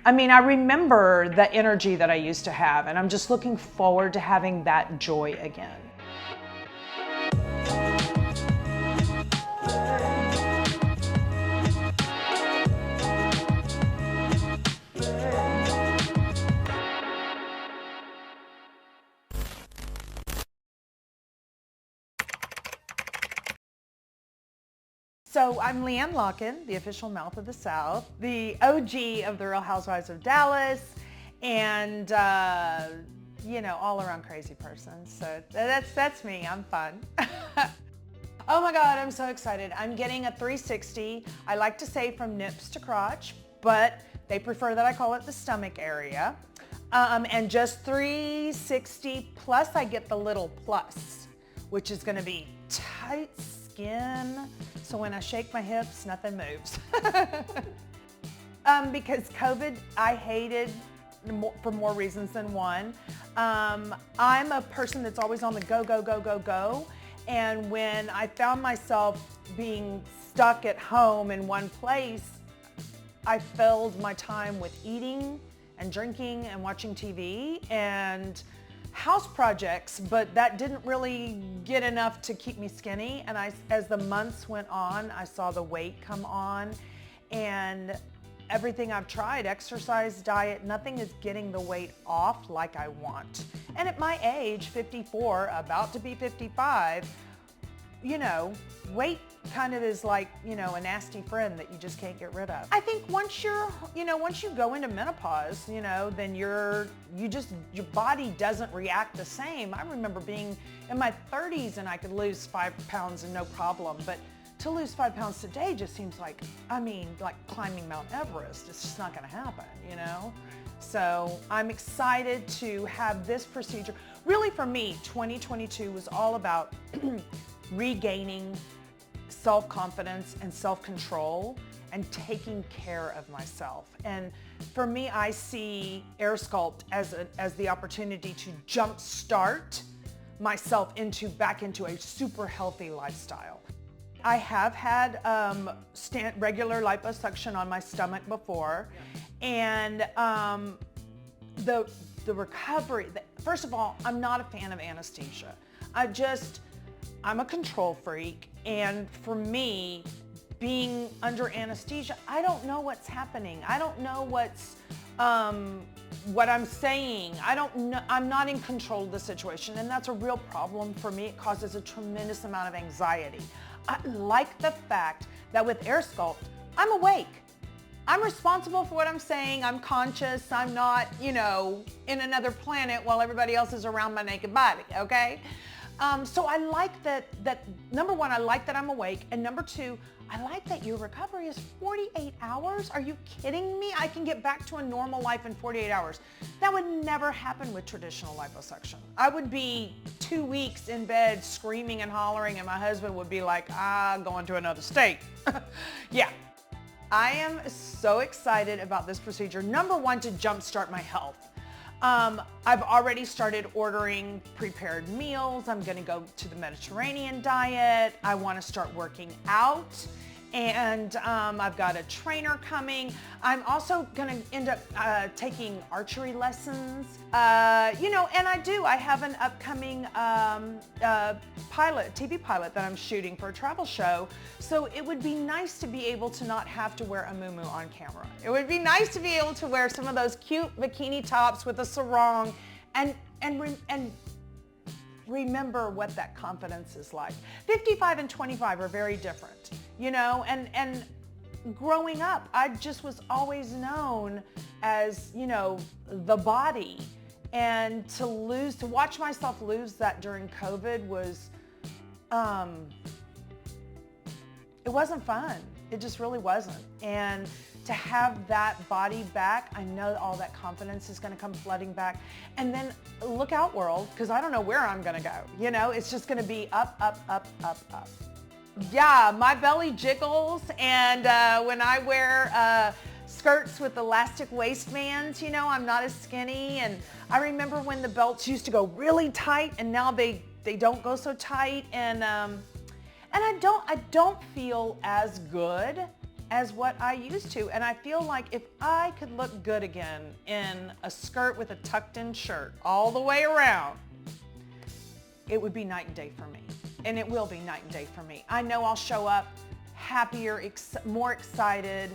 I mean, I remember the energy that I used to have, and I'm just looking forward to having that joy again. So I'm LeeAnne Locken, the official mouth of the South, the OG of the Real Housewives of Dallas, and you know, all around crazy person. So that's me. I'm fun. Oh my God, I'm so excited. I'm getting a 360. I like to say from nips to crotch, but they prefer that I call it the stomach area. And just 360 plus I get the little plus, which is gonna be tight skin, so when I shake my hips, nothing moves. Because COVID, I hated for more reasons than one. I'm a person that's always on the go, go, go, go, go. And when I found myself being stuck at home in one place, I filled my time with eating and drinking and watching TV and house projects, but that didn't really get enough to keep me skinny. And as the months went on, I saw the weight come on, and everything I've tried, exercise, diet, nothing is getting the weight off like I want. And at my age, 54, about to be 55, you know, weight kind of is like, you know, a nasty friend that you just can't get rid of. I think once once you go into menopause, you know, then your body doesn't react the same. I remember being in my 30s and I could lose 5 pounds and no problem, but to lose 5 pounds today just seems like, I mean, like climbing Mount Everest. It's just not gonna happen, you know? So I'm excited to have this procedure. Really for me, 2022 was all about regaining self-confidence and self-control and taking care of myself. And for me, I see AirSculpt as the opportunity to jumpstart myself back into a super healthy lifestyle. I have had regular liposuction on my stomach before, and the recovery, first of all, I'm not a fan of anesthesia. I'm a control freak, and for me, being under anesthesia, I don't know what's happening. I don't know what I'm saying. I don't know, I'm not in control of the situation, and that's a real problem for me. It causes a tremendous amount of anxiety. I like the fact that with AirSculpt, I'm awake. I'm responsible for what I'm saying. I'm conscious. I'm not, you know, in another planet while everybody else is around my naked body, okay? So I like that, number one, I like that I'm awake, and number two, I like that your recovery is 48 hours. Are you kidding me? I can get back to a normal life in 48 hours. That would never happen with traditional liposuction. I would be 2 weeks in bed screaming and hollering, and my husband would be like, going to another state. Yeah. I am so excited about this procedure. Number one, to jumpstart my health. I've already started ordering prepared meals. I'm gonna go to the Mediterranean diet. I wanna start working out, and I've got a trainer coming. I'm also gonna end up taking archery lessons. You know, and I have an upcoming TV pilot that I'm shooting for a travel show. So it would be nice to be able to not have to wear a muumuu on camera. It would be nice to be able to wear some of those cute bikini tops with a sarong and remember what that confidence is like. 55 and 25 are very different, you know, and growing up, I just was always known as, you know, the body. And to watch myself lose that during COVID was, it wasn't fun. It just really wasn't. And to have that body back, I know all that confidence is gonna come flooding back. And then look out, world, because I don't know where I'm gonna go. You know, it's just gonna be up, up, up, up, up. Yeah, my belly jiggles, and when I wear skirts with elastic waistbands, you know, I'm not as skinny. And I remember when the belts used to go really tight, and now they don't go so tight. And I don't feel as good as what I used to. And I feel like if I could look good again in a skirt with a tucked in shirt all the way around, it would be night and day for me. And it will be night and day for me. I know I'll show up happier, more excited.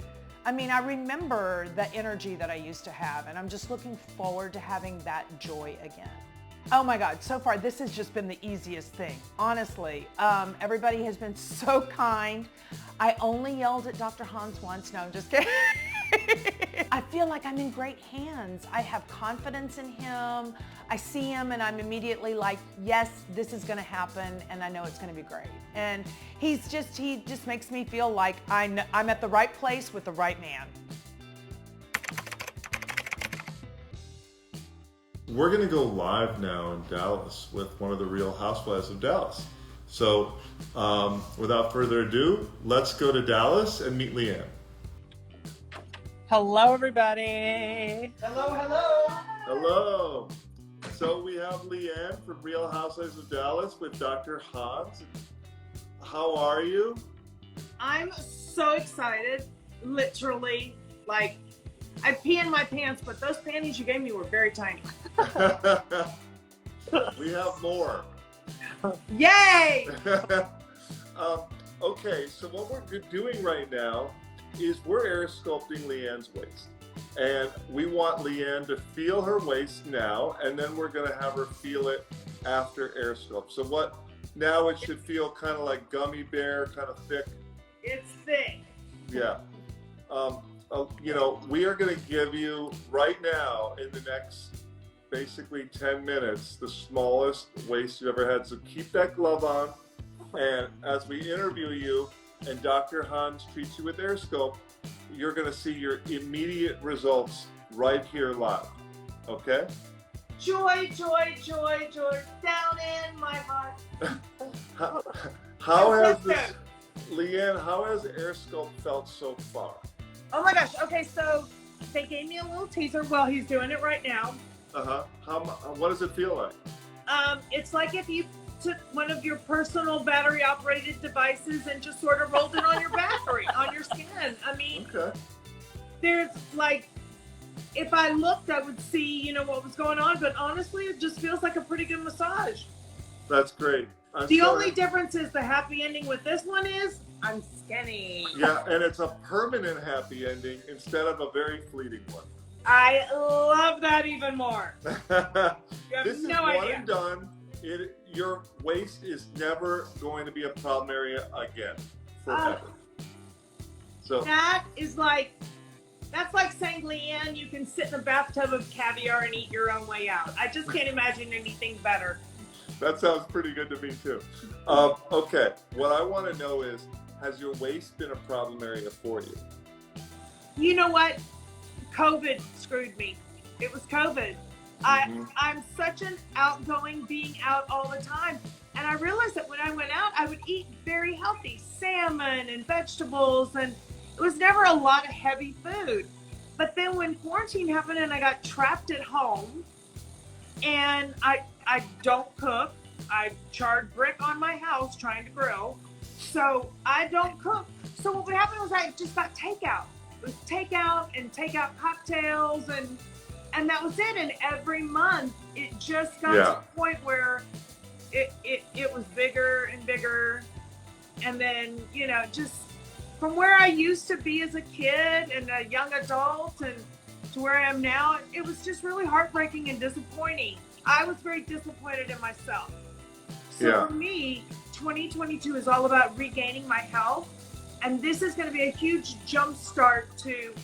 I mean, I remember the energy that I used to have, and I'm just looking forward to having that joy again. Oh my God, so far this has just been the easiest thing, honestly. Everybody has been so kind. I only yelled at Dr. Hans once. No, I'm just kidding. I feel like I'm in great hands. I have confidence in him. I see him and I'm immediately like, yes, this is gonna happen and I know it's gonna be great. And he just makes me feel like I'm at the right place with the right man. We're gonna go live now in Dallas with one of the Real Housewives of Dallas. So without further ado, let's go to Dallas and meet LeeAnne. Hello, everybody. Hello, hello. Hello. So we have LeeAnne from Real Housewives of Dallas with Dr. Hans. How are you? I'm so excited, literally. Like, I pee in my pants, but those panties you gave me were very tiny. We have more. Yay! Okay, so what we're doing right now is we're air sculpting LeeAnne's waist. And we want LeeAnne to feel her waist now, and then we're gonna have her feel it after air sculpt. So what, now it should feel kind of like gummy bear, kind of thick. It's thick. Yeah. You know, we are gonna give you right now in the next basically 10 minutes, the smallest waist you've ever had. So keep that glove on. And as we interview you and Dr. Hans treats you with AirSculpt, you're gonna see your immediate results right here live, okay? Joy, joy, joy, joy, down in my heart. How has this, LeeAnne, how has AirSculpt felt so far? Oh my gosh, okay, so they gave me a little teaser while he's doing it right now. What does it feel like? It's like if you took one of your personal battery operated devices and just sort of rolled it on your battery, on your skin. I mean, okay. There's like, if I looked, I would see, you know, what was going on, but honestly, it just feels like a pretty good massage. That's great. The only difference is the happy ending with this one is I'm skinny. Yeah, and it's a permanent happy ending instead of a very fleeting one. I love that even more. You have This is no one idea. and done. Your waist is never going to be a problem area again, forever. So That is like, that's like saying, LeeAnne, you can sit in a bathtub of caviar and eat your own way out. I just can't imagine anything better. that sounds pretty good to me too. Okay, what I want to know is, has your waist been a problem area for you? You know what? COVID screwed me. It was COVID. I'm such an outgoing being out all the time. And I realized that when I went out, I would eat very healthy salmon and vegetables, and it was never a lot of heavy food. But then when quarantine happened and I got trapped at home, and I don't cook, I charred brick on my house trying to grill, so I don't cook. So what would happen was I just got takeout. It was takeout and takeout cocktails, and that was it. And every month it just got to the point where it was bigger and bigger. And then, you know, just from where I used to be as a kid and a young adult and to where I am now, it was just really heartbreaking and disappointing. I was very disappointed in myself. So for me, 2022 is all about regaining my health. And this is going to be a huge jump start to,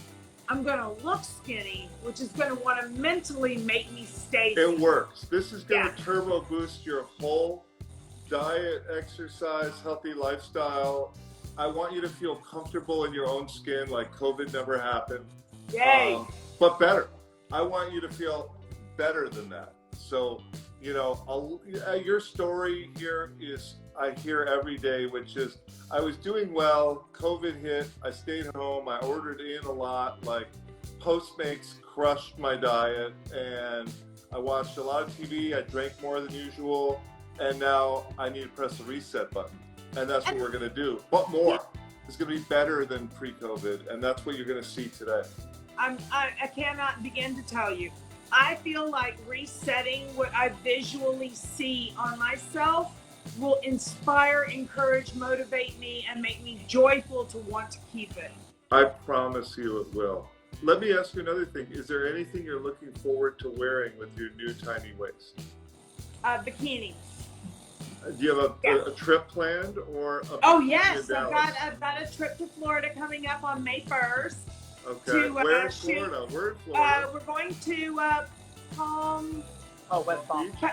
I'm going to look skinny, which is going to want to mentally make me stay skinny. It works. This is going to turbo boost your whole diet, exercise, healthy lifestyle. I want you to feel comfortable in your own skin, like COVID never happened. Yay! But better. I want you to feel better than that. So, you know, your story here is, I hear every day, which is, I was doing well, COVID hit, I stayed home, I ordered in a lot, like Postmates crushed my diet, and I watched a lot of TV, I drank more than usual, and now I need to press the reset button. And that's what we're gonna do, but more. is going to be better than pre-COVID, and that's what you're going to see today. I cannot begin to tell you. I feel like resetting what I visually see on myself will inspire, encourage, motivate me, and make me joyful to want to keep it. I promise you it will. Let me ask you another thing. Is there anything you're looking forward to wearing with your new tiny waist? Bikini. Do you have a trip planned or a Oh bikini yes, in I've got a trip to Florida coming up on May 1st. Okay. Where in Florida? We're in Florida. We're going to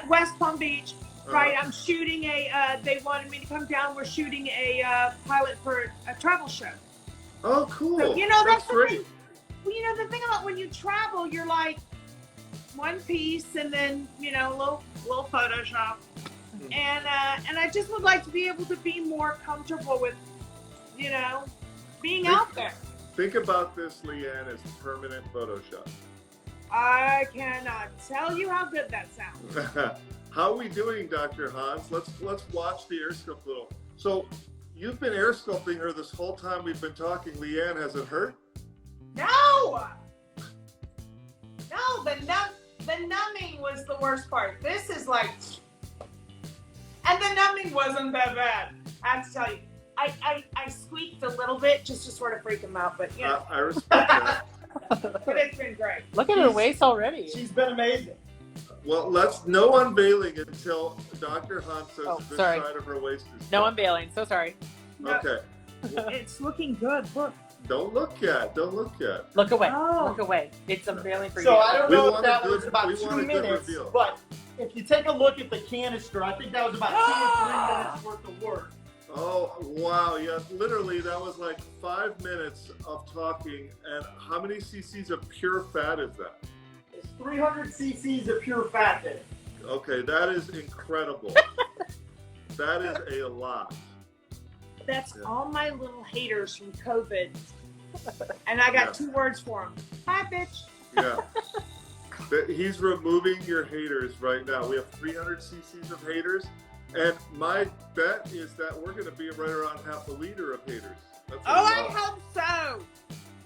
West Palm Beach. Right, I'm shooting they wanted me to come down. We're shooting a pilot for a travel show. Oh, cool. So, you know, that's great. the thing. Well, you know, the thing about when you travel, you're like one piece and then, you know, little Photoshop. And I just would like to be able to be more comfortable with, you know, being out there. Think about this, LeeAnne, as permanent Photoshop. I cannot tell you how good that sounds. How are we doing, Dr. Hans? Let's watch the AirSculpt little. So you've been AirSculpting her this whole time we've been talking. LeeAnne, has it hurt? No, the numbing was the worst part. This is like, and the numbing wasn't that bad. I have to tell you, I squeaked a little bit just to sort of freak him out, but you know. I respect that. But it's been great. Look at her waist already. She's been amazing. Well, no unveiling until Dr. Hans says this sorry. side of her waist is No unveiling. So sorry. No, okay. it's looking good. Look. Don't look yet. Don't look yet. Look away. Oh. Look away. It's unveiling for So you. I don't We know want if that a was good- about we 2 want a good minutes, reveal. but if you take a look at the canister, I think that was about 2 or 3 minutes worth of work. Oh, wow. Yeah, literally, that was like 5 minutes of talking. And how many cc's of pure fat is that? It's 300 cc's of pure fat in it. Okay, that is incredible. That is a lot. That's Yeah. all my little haters from COVID. And I got Yeah. 2 words for them. Hi, bitch. Yeah. He's removing your haters right now. We have 300 cc's of haters. And my bet is that we're going to be right around half a liter of haters. That's a Oh, I lot. hope so.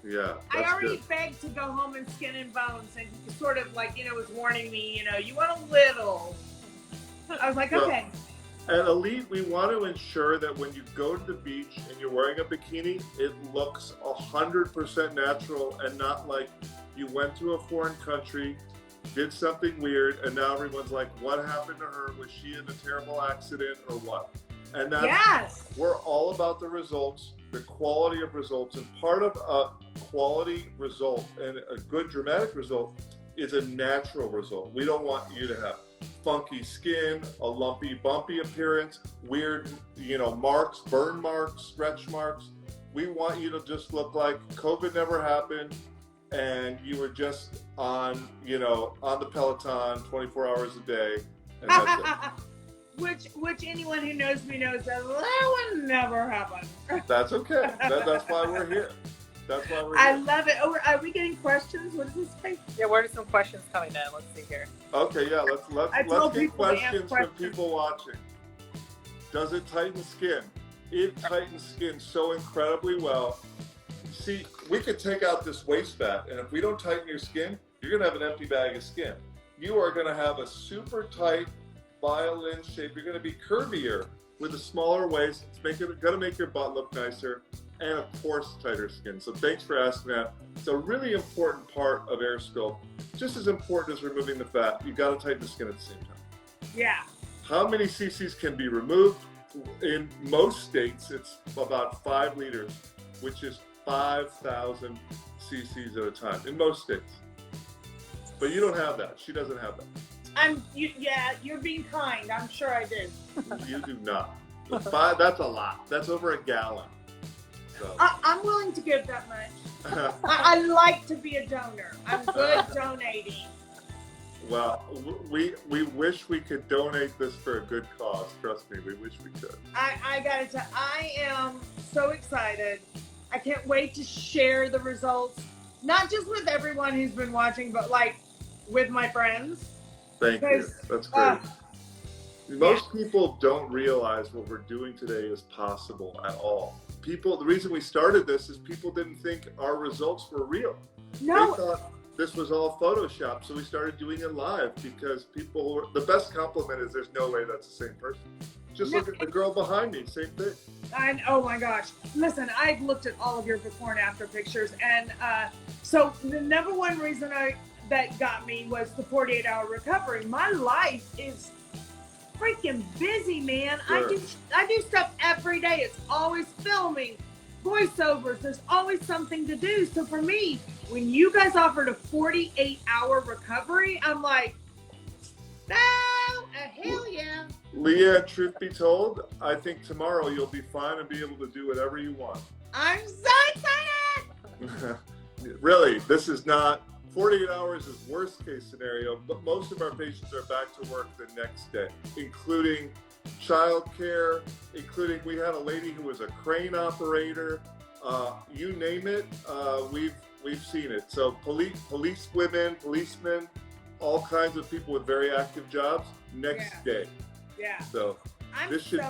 Yeah, I that's already good. begged to go home and skin and bones, and he sort of like, you know, was warning me, you know, you want a little. I was like, Well, okay. At Elite, we want to ensure that when you go to the beach and you're wearing a bikini, it looks 100% natural and not like you went to a foreign country, did something weird, and now everyone's like, what happened to her? Was she in a terrible accident or what? And that's, Yes. we're all about the results, the quality of results, and part of a quality result and a good dramatic result is a natural result. We don't want you to have funky skin, a lumpy, bumpy appearance, weird, you know, marks, burn marks, stretch marks. We want you to just look like COVID never happened and you were just on, you know, on the Peloton 24 hours a day, and that's it. Which anyone who knows me knows that would never happen. That's okay. That's why we're here. That's why we're I here. love it. Oh, are we getting questions? What does this say? Yeah, where are some questions coming in? Let's see here. Okay, yeah, I let's told get people to ask questions from questions. people watching. Does it tighten skin? It tightens skin so incredibly well. See, we could take out this waist fat, and if we don't tighten your skin, you're gonna have an empty bag of skin. You are gonna have a super tight violin shape. You're gonna be curvier with a smaller waist. It's gonna make your butt look nicer, and of course, tighter skin. So thanks for asking that. It's a really important part of AirSculpt. Just as important as removing the fat, you gotta tighten the skin at the same time. Yeah. How many cc's can be removed? In most states, it's about 5 liters, which is 5,000 cc's at a time, in most states. But you don't have that. She doesn't have that. You're being kind. I'm sure I do. You do not. That's a lot. That's over a gallon. So. I'm willing to give that much. I like to be a donor. I'm good donating. Well, we wish we could donate this for a good cause. Trust me, we wish we could. I gotta tell, I am so excited. I can't wait to share the results, not just with everyone who's been watching, but like with my friends. Thank you. Because, That's great. Most people don't realize what we're doing today is possible at all. The reason we started this is people didn't think our results were real. No. They thought this was all Photoshop, so we started doing it live because the best compliment is there's no way that's the same person. Just look at the girl behind me, same thing. Oh my gosh. Listen, I've looked at all of your before and after pictures, and so the number one reason that got me was the 48-hour recovery. My life is freaking busy, man. Sure. I do stuff every day. It's always filming, voiceovers. There's always something to do. So for me, when you guys offered a 48-hour recovery, I'm like, no, hell yeah. LeeAnne, truth be told, I think tomorrow you'll be fine and be able to do whatever you want. I'm so excited. Really, this is not 48 hours is worst case scenario, but most of our patients are back to work the next day, including childcare, including we had a lady who was a crane operator. You name it, we've seen it. So police women, policemen, all kinds of people with very active jobs next day. Yeah. So this should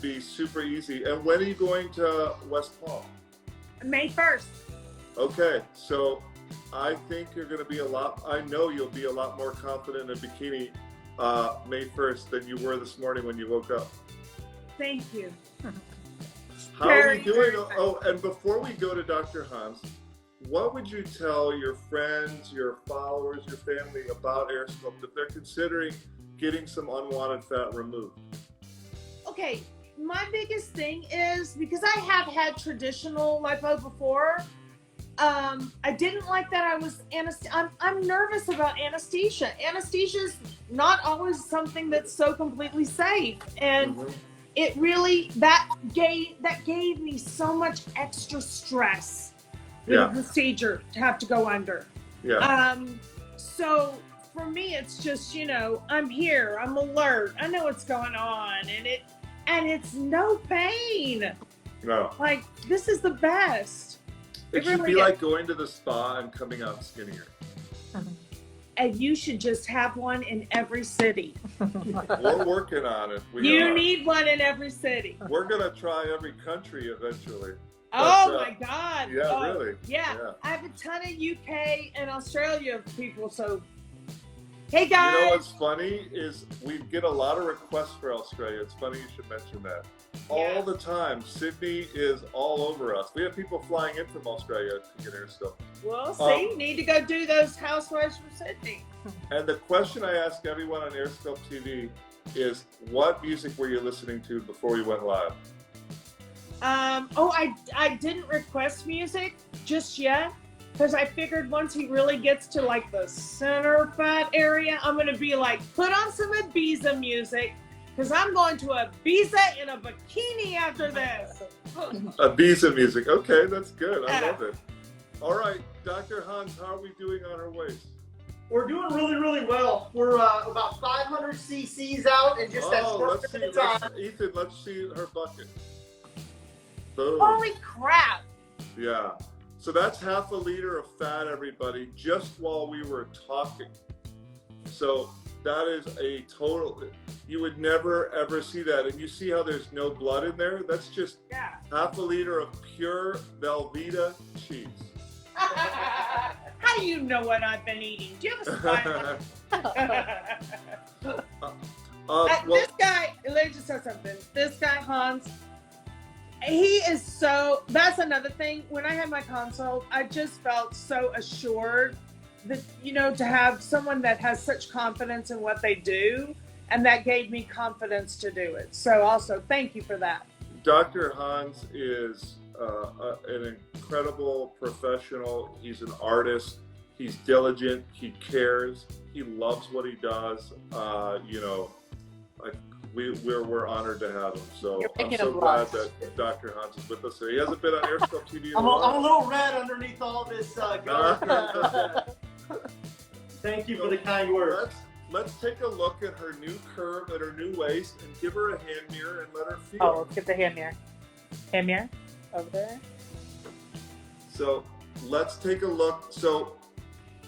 be super easy. And when are you going to West Palm? May 1st. Okay, so I think you're going to be I know you'll be a lot more confident in a bikini May 1st than you were this morning when you woke up. Thank you. How are we doing? Oh, and before we go to Dr. Hans, what would you tell your friends, your followers, your family about AirSculpt if they're considering getting some unwanted fat removed? Okay, my biggest thing is, because I have had traditional lipo before, I didn't like that I was I'm nervous about anesthesia. Anesthesia is not always something that's so completely safe, and it really that gave me so much extra stress with the procedure to have to go under. So for me, it's just, I'm here, I'm alert, I know what's going on, and it's no pain. No. Like, this is the best. It should be like going to the spa and coming out skinnier. And you should just have one in every city. We're working on it. You need one in every city. We're going to try every country eventually. Oh my God. Yeah, really. Yeah. I have a ton of UK and Australia people, so hey guys. You know what's funny is we get a lot of requests for Australia. It's funny you should mention that. All the time. Sydney is all over us. We have people flying in from Australia to get AirSculpt. Well, see, you need to go do those housewives from Sydney. And the question I ask everyone on AirSculpt TV is, what music were you listening to before we went live? I didn't request music just yet, because I figured once he really gets to like the center fat area, I'm going to be like, put on some Ibiza music, because I'm going to Ibiza in a bikini after this. Ibiza music. Okay, that's good. I love it. All right, Dr. Hans, how are we doing on our waist? We're doing really, really well. We're about 500 cc's out in just that short period of time. Ethan, let's see her bucket. Boom. Holy crap. Yeah. So that's half a liter of fat, everybody, just while we were talking. So that is a total, you would never ever see that. And you see how there's no blood in there? That's just half a liter of pure Velveeta cheese. How do you know what I've been eating? Do you have a spy? This guy, let me just say something. This guy, Hans, he is so, that's another thing. When I had my consult, I just felt so assured that, to have someone that has such confidence in what they do, and that gave me confidence to do it. So also, thank you for that. Dr. Hans is an incredible professional. He's an artist. He's diligent. He cares. He loves what he does. We're honored to have him. So I'm so glad that Dr. Hans is with us. He hasn't been on AirSculpt TV in a while. I'm a little red underneath all this Thank you for the kind words. Let's take a look at her new curve and her new waist and give her a hand mirror and let her feel. Oh, let's get the hand mirror. Hand mirror over there. So let's take a look. So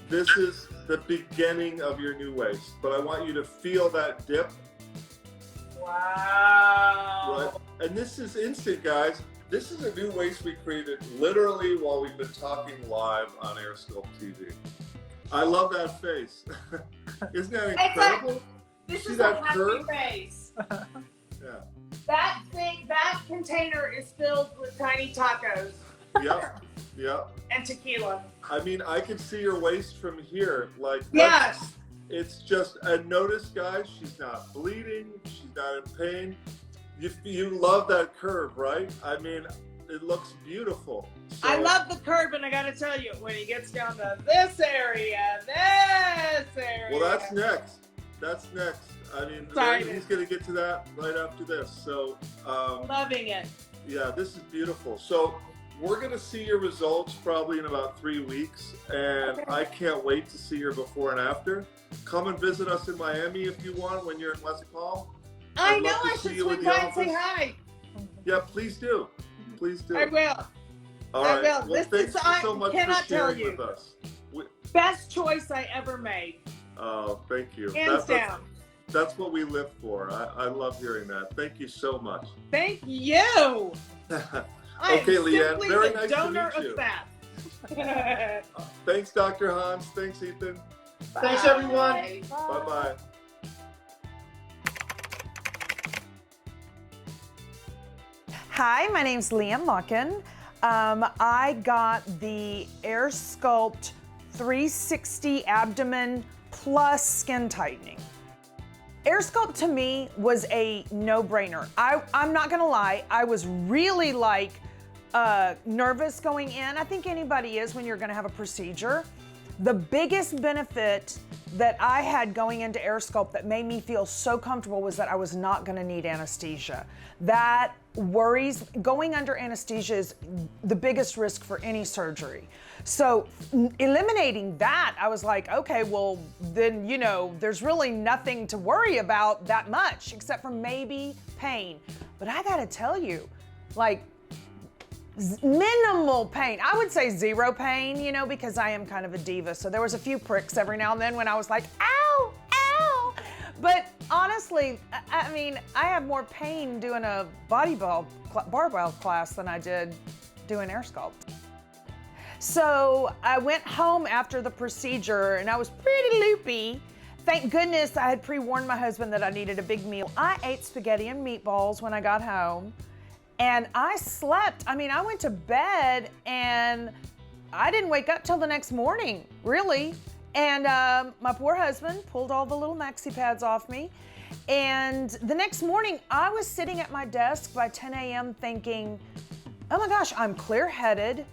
this is the beginning of your new waist, but I want you to feel that dip Wow. Right? And this is instant, guys. This is a new waist we created literally while we've been talking live on AirSculpt TV. I love that face. Isn't that incredible? This See is that a happy curve? face. Yeah. That container is filled with tiny tacos. Yep. Yep. And tequila. I mean, I can see your waist from here. Like, Yes. It's just, and notice, guys, she's not bleeding. She's not in pain. You love that curve, right? I mean, it looks beautiful. So, I love the curve, and I gotta tell you, when he gets down to this area. Well, that's next. That's next. I mean, he's going to get to that right after this. So, loving it. Yeah, this is beautiful. So, we're going to see your results probably in about 3 weeks, and I can't wait to see your before and after. Come and visit us in Miami if you want when you're in West Palm. I know I should swing by and say hi. Yeah, please do. Please do. I will. All right. I will. Well, thanks so much for sharing with us. Best choice I ever made. Oh, thank you. Hands down. That's what we live for. I love hearing that. Thank you so much. Thank you. Okay, LeeAnne. Very nice to meet you. Fat. Thanks, Dr. Hans. Thanks, Ethan. Thanks, everyone. Bye-bye. Hi, my name's LeeAnne Locken. I got the AirSculpt 360 Abdomen Plus Skin Tightening. AirSculpt to me was a no-brainer. I'm not gonna lie, I was really nervous going in. I think anybody is when you're gonna have a procedure. The biggest benefit that I had going into AirSculpt that made me feel so comfortable was that I was not gonna need anesthesia. That worries, going under anesthesia is the biggest risk for any surgery. So eliminating that, I was like, okay, well then, there's really nothing to worry about that much except for maybe pain. But I gotta tell you, minimal pain. I would say zero pain, because I am kind of a diva. So there was a few pricks every now and then when I was like, ow, ow. But honestly, I mean, I have more pain doing a barbell class than I did doing AirSculpt. So I went home after the procedure and I was pretty loopy. Thank goodness I had pre-warned my husband that I needed a big meal. I ate spaghetti and meatballs when I got home. And I slept. I mean, I went to bed and I didn't wake up till the next morning, really. And my poor husband pulled all the little maxi pads off me. And the next morning, I was sitting at my desk by 10 a.m. thinking, oh my gosh, I'm clear-headed.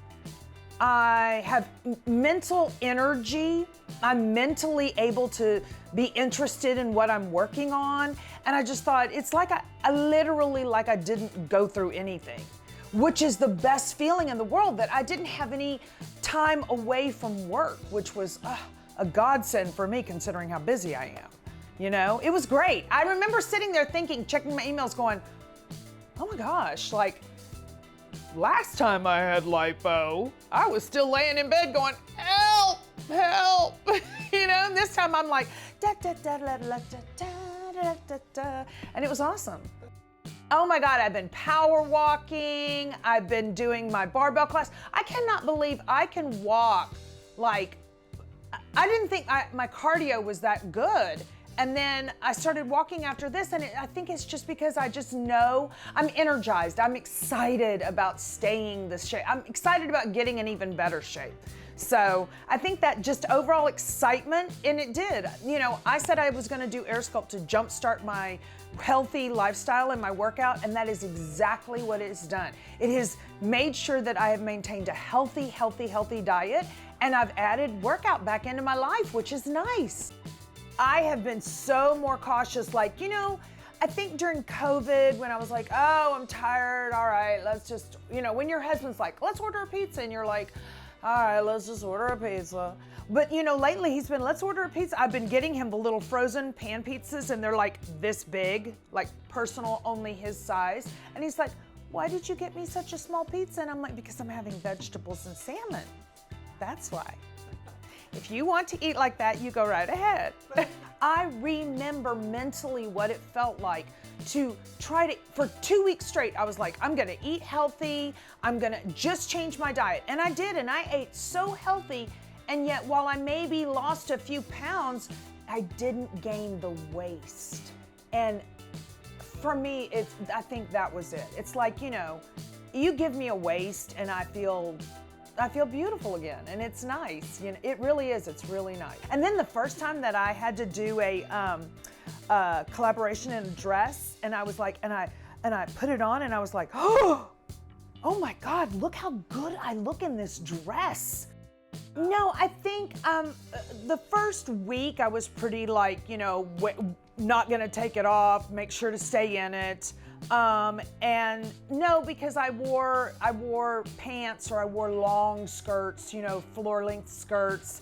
I have mental energy. I'm mentally able to be interested in what I'm working on. And I just thought, it's like I literally didn't go through anything, which is the best feeling in the world, that I didn't have any time away from work, which was a godsend for me considering how busy I am. It was great. I remember sitting there thinking, checking my emails going, oh my gosh, last time I had lipo, I was still laying in bed going, help, help. And this time I'm like, da da da da da da da da da, and it was awesome. Oh my God, I've been power walking. I've been doing my barbell class. I cannot believe I can walk I didn't think my cardio was that good. And then I started walking after this, and I think it's just because I just know I'm energized. I'm excited about staying this shape. I'm excited about getting in even better shape. So I think that just overall excitement, and it did. I said I was gonna do AirSculpt to jumpstart my healthy lifestyle and my workout, and that is exactly what it's done. It has made sure that I have maintained a healthy diet, and I've added workout back into my life, which is nice. I have been so more cautious, I think during COVID when I was like, oh, I'm tired, all right, let's just, when your husband's like, let's order a pizza, and you're like, all right, let's just order a pizza. But lately he's been, let's order a pizza. I've been getting him the little frozen pan pizzas, and they're this big, personal, only his size. And he's like, why did you get me such a small pizza? And I'm like, because I'm having vegetables and salmon. That's why. If you want to eat like that, you go right ahead. I remember mentally what it felt like to try to, for 2 weeks straight, I was like, I'm gonna eat healthy, I'm gonna just change my diet. And I did, and I ate so healthy, and yet while I maybe lost a few pounds, I didn't gain the waist. And for me, I think that was it. It's like, you know, you give me a waist and I feel beautiful again, and it's nice. You know, it really is. It's really nice. And then the first time that I had to do a collaboration in a dress, and I was like, and I put it on, and I was like, oh my God, look how good I look in this dress. No, I think the first week I was pretty like, you know, not gonna take it off, make sure to stay in it. And no, because I wore pants, or I wore long skirts, you know, floor length skirts.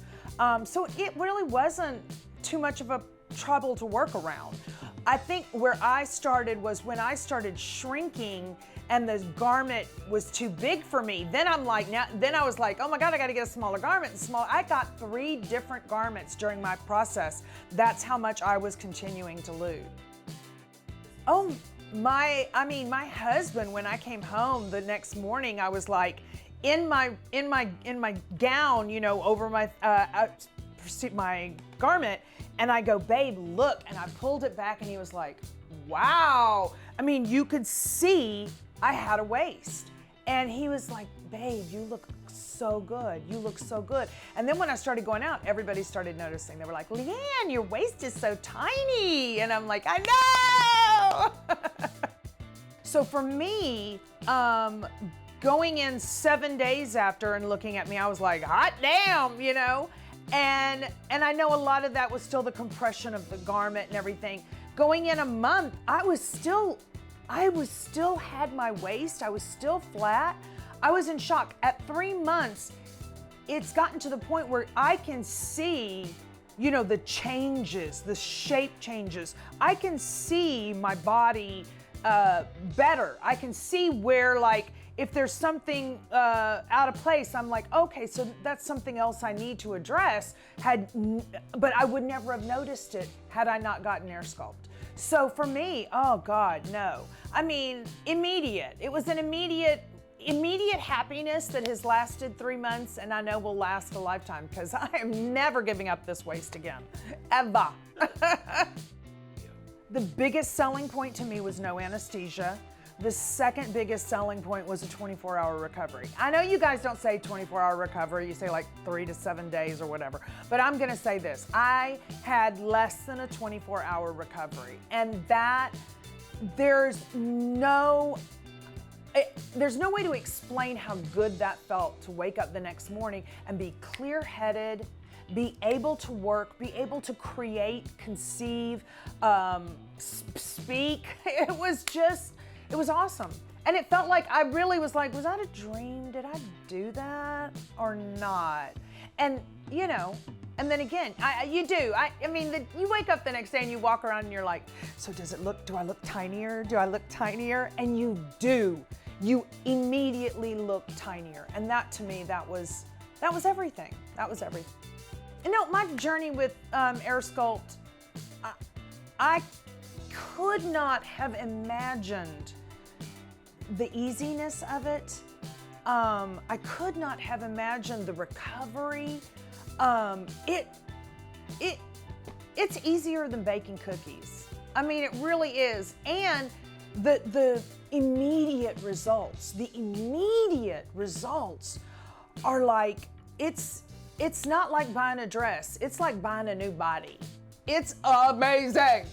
So it really wasn't too much of a trouble to work around. I think where I started was when I started shrinking and the garment was too big for me. Then I'm like, then I was like, oh my God, I gotta get a smaller garment. I got 3 different garments during my process. That's how much I was continuing to lose. Oh, my husband, when I came home the next morning, I was like, in my gown, you know, over my my garment, and I go, babe, look, and I pulled it back, and he was like, wow. I mean, you could see I had a waist, and he was like, babe, you look so good. You look so good. And then when I started going out, everybody started noticing. They were like, LeeAnne, your waist is so tiny. And I'm like, I know. So for me, going in 7 days after and looking at me, I was like, hot damn, you know? And I know a lot of that was still the compression of the garment and everything. Going in a month, I was still had my waist. I was still flat. I was in shock. At 3 months, it's gotten to the point where I can see, you know, the changes, the shape changes. I can see my body better. I can see where, like, if there's something out of place, I'm like, okay, so that's something else I need to address. But I would never have noticed it had I not gotten AirSculpt. So for me, oh God, no. I mean, immediate. It was an immediate happiness that has lasted 3 months, and I know will last a lifetime, because I am never giving up this waist again, ever. The biggest selling point to me was no anesthesia. The second biggest selling point was a 24-hour recovery. I know you guys don't say 24-hour recovery, you say like 3 to 7 days or whatever, but I'm gonna say this. I had less than a 24-hour recovery, and that there's no way to explain how good that felt to wake up the next morning and be clear-headed, be able to work, be able to create, conceive, speak. It was awesome. And it felt like I really was like, was that a dream? Did I do that or not? And, you know, and then again, you wake up the next day and you walk around and you're like, so do I look tinier? Do I look tinier? And you do. You immediately look tinier. And that, to me, that was everything. That was everything. You know, my journey with AirSculpt, I could not have imagined the easiness of it. I could not have imagined the recovery. It's easier than baking cookies. I mean, it really is. And the immediate results are like, it's not like buying a dress. It's like buying a new body. It's amazing.